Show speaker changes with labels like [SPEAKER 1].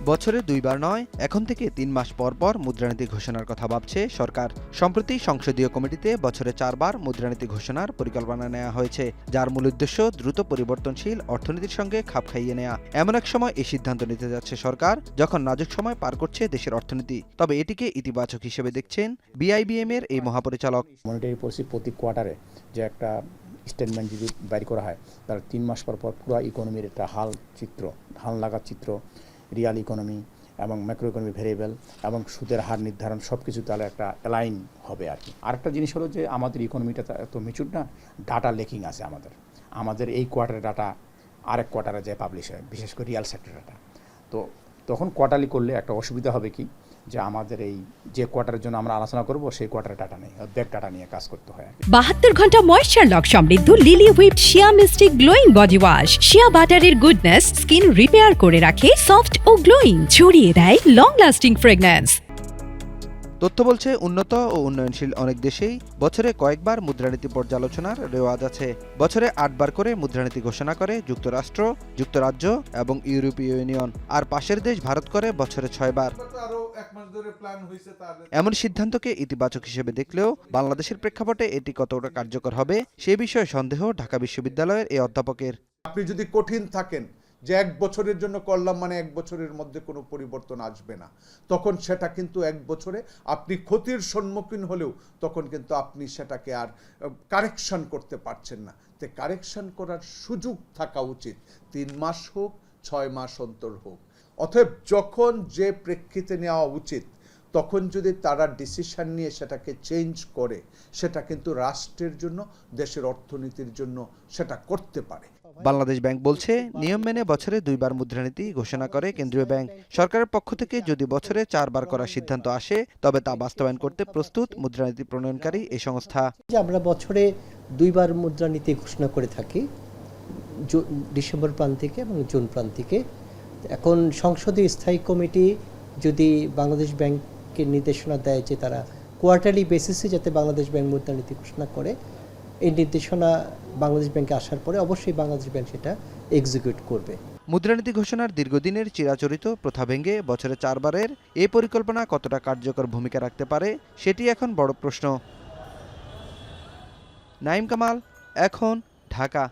[SPEAKER 1] বছরে দুইবার নয়, এখন থেকে ৩ মাস পর পর মুদ্রানীতি ঘোষণার কথা ভাবছে সরকার। সম্প্রতি সংসদীয় কমিটিতে বছরে ৪ বার মুদ্রানীতি ঘোষণার পরিকল্পনা নেওয়া হয়েছে, যার মূল উদ্দেশ্য দ্রুত পরিবর্তনশীল অর্থনীতির সঙ্গে খাপ খাইয়ে নেওয়া। এমন এক সময় এই সিদ্ধান্ত নিতে যাচ্ছে সরকার, যখন নাজুক সময় পার করছে দেশের অর্থনীতি। তবে এটিকে ইতিবাচক হিসেবে দেখছেন বিআইবিএম এর এই মহাপরিচালক।
[SPEAKER 2] মনিটারি পলিসি প্রতি কোয়ার্টারে যে একটা স্টেটমেন্ট যদি বাইর করা হয়, তার ৩ মাস পর পর পুরো ইকোনমির একটা হাল লাগার চিত্র, রিয়াল ইকোনমি এবং ম্যাক্রো ইকোনমি ভেরিয়েবল এবং সুদের হার নির্ধারণ সব কিছু তাহলে একটা অ্যালাইন হবে আর কি। আরেকটা জিনিস হলো যে আমাদের ইকোনমিটা এত মিচুর না, ডাটা লেকিং আছে আমাদের এই কোয়ার্টারের ডাটা আরেক কোয়ার্টারে যায় পাবলিশ হয়, বিশেষ করে রিয়াল সেক্টর ডাটা। তো তখন কোয়ার্টারলি করলে একটা অসুবিধা হবে কি, যে আমাদের এই যে কোয়ার্টারের জন্য আমরা আলোচনা করব সেই কোয়ার্টারের ডাটা নেই, ব্যাক ডাটা নিয়ে কাজ করতে হয়।
[SPEAKER 3] ৭২ ঘন্টা ময়েশ্চার লক সমৃদ্ধ লিলি হুইপ শিয়া মিস্টিক গ্লোয়িং বডি ওয়াশ। শিয়া বাটারের গুডনেস স্কিন রিপেয়ার করে রাখে সফট ও গ্লোয়িং, ছড়িয়ে দেয় লং লাস্টিং ফ্রেগন্যান্স।
[SPEAKER 1] তথ্য বলছে, উন্নত ও উন্নয়নশীল অনেক দেশেই বছরে কয়েকবার মুদ্রানীতি পর্যালোচনার রেওয়াজ আছে। বছরে ৮ বার করে মুদ্রানীতি ঘোষণা করে যুক্তরাষ্ট্র, যুক্তরাজ্য এবং ইউরোপীয় ইউনিয়ন। আর পাশের দেশ ভারত করে বছরে ৬ বার। এমন সিদ্ধান্তকে ইতিবাচক হিসেবে দেখলেও বাংলাদেশের প্রেক্ষাপটে এটি কতটা কার্যকর হবে সে বিষয়ে সন্দেহ ঢাকা বিশ্ববিদ্যালয়ের এই অধ্যাপকের।
[SPEAKER 4] আপনি যদি কঠিন থাকেন যে ১ বছরের জন্য করলাম মানে ১ বছরের মধ্যে কোনো পরিবর্তন আসবে না, তখন সেটা কিন্তু ১ বছরে আপনি ক্ষতির সম্মুখীন হলেও তখন কিন্তু আপনি সেটাকে আর কারেকশন করতে পারছেন না। তো কারেকশন করার সুযোগ থাকা উচিত, ৩ মাস হোক ৬ মাস অন্তর হোক। অতএব যখন যে প্রেক্ষিতে নেওয়া উচিত তখন যদি তারা ডিসিশন নিয়ে সেটাকে চেঞ্জ করে, সেটা কিন্তু রাষ্ট্রের জন্য, দেশের অর্থনীতির জন্য সেটা করতে পারে।
[SPEAKER 1] বাংলাদেশ ব্যাংক বলছে, নিয়ম মেনে বছরে ২ বার মুদ্রানীতি ঘোষণা করে কেন্দ্রীয় ব্যাংক। সরকারের পক্ষ থেকে যদি বছরে ৪ বার করার সিদ্ধান্ত আসে, তবে তা বাস্তবায়ন করতে প্রস্তুত মুদ্রানীতি প্রণয়নকারী এই সংস্থা।
[SPEAKER 5] আমরা বছরে ২ বার মুদ্রানীতি ঘোষণা করে থাকি, ডিসেম্বর প্রান্তিকে এবং জুন প্রান্তিকে। এখন সংসদীয় স্থায়ী কমিটি যদি বাংলাদেশ ব্যাংককে নির্দেশনা দেয় যে তারা কোয়ার্টারলি বেসিসে যাতে বাংলাদেশ ব্যাংক মুদ্রানীতি ঘোষণা করে, এই নির্দেশনা বাংলাদেশ ব্যাংকে আসার পরে অবশ্যই বাংলাদেশ ব্যাংক সেটা এক্সিকিউট করবে।
[SPEAKER 1] মুদ্রানীতি ঘোষণার দীর্ঘদিনের চিরাচরিত প্রথা ভেঙে বছরে ৪ বারের এই পরিকল্পনা কতটা কার্যকর ভূমিকা রাখতে পারে সেটি এখন বড় প্রশ্ন। নাঈম কামাল, এখন, ঢাকা।